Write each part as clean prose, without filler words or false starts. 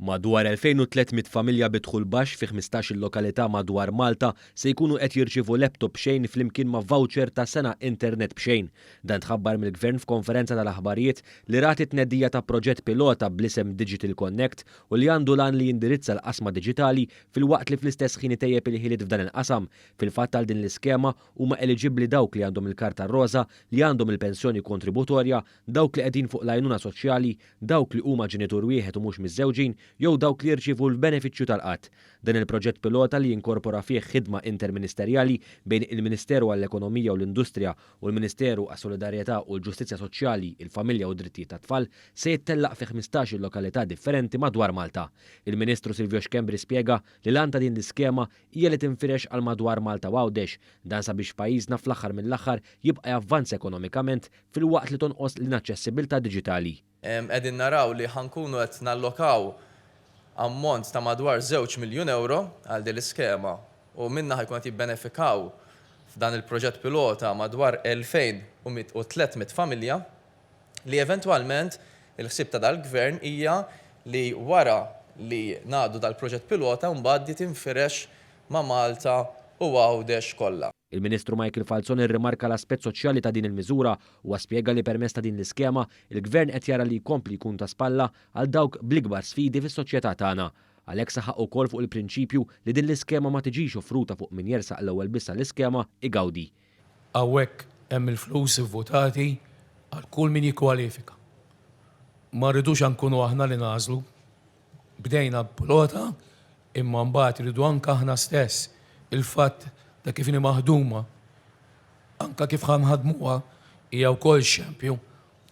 Madwar 2300 familja bidħul baxx fi 15 lokalità madwar Malta se jkunu qed jirċievu laptop b'xejn flimkien ma' voucher ta' sena internet b'xejn. Dan tħabbar mill-Gvern f'konferenza tal-aħbarijiet li rati tneddija ta' proġett pilota bl-isem Digital Connect u li għandu lan li jindirizza l-qasma diġitali fil-waqt li fl-istess ħin itejjeb il-ħiliet f'dan il-qasam. Fil-fatt għal din l-iskema huma eliġibbli dawk li għandhom il-karta rosa, li għandhom il-pensjoni kontributorja, dawk li qegħdin fuq l-għajnuna soċjali, dawk li huma ġenitur wieħed u mhux miż-żewġin, jew dawk li jirċievu l-benefiċċju tal-qatt. Dan il-proġett pilota li jinkorpora fih ħidma interministerjali bejn il-Ministeru għall-Ekonomija u l-Industrija u l-Ministeru għas-Solidarjetà u l-Ġustizzja Soċjali, il-Familja u d-Drittijiet tat-Tfal se jittellaq fi 15 lokalità differenti madwar Malta. Il-Ministru Silvio Xkembri spjega li l-għan ta' din l-iskema hija li tinfirex għal madwar Malta għawdex, dan sabiex pajjiżna fl-aħħar mill-aħħar jibqa' javvanza ekonomikament fil-waqt li tonqos l-inaċċessibilità diġitali. Qegħdin naraw li ħankunu qed nallokaw ammont ta' madwar 2 miljun euro għal din l-iskema u minna ħajkun qed jibbenefikaw f'dan il-proġett pilota madwar 2300 familja li eventwalment il-ħsieb ta' dal-Gvern hija li wara li ngħaddu dal-proġett pilota mbagħad tinfirex ma' Malta u Għawdex kollha. Il-Ministru Michael Falzon irrimarka l-aspett soċjali ta' din il-miżura u spjega li permezz ta' din l-iskema il-Gvern qed jara li jkompli jkun ta' spalla għal dawk bl-ikbar sfidi fis-soċjetà tagħna. Għalhekk saħaq ukoll fuq il-prinċipju li din l-iskema ma tiġix offruta fuq min jersaq l-ewwel biss l-iskema igawdi. Hawnhekk hemm il-flus ivvutati għal kull min jikkwalifika. Ma rridux nkunu aħna li nażlu. Bdejna pilota imma mbagħad iridu anke aħna stess il-fatt ta' kif maħduma, anka kif ħanħadmuha hija wkoll xempju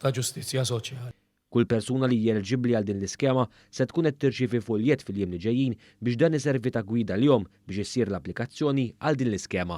ta' ġustizzja soċjali. Kull persuna li hija eliġibbli għal din l-iskema se tkun qed tirċievi foljett fil-jiem li ġejjin biex dan iservi ta' gwida l-jom biex issir l-applikazzjoni għal din l-iskema.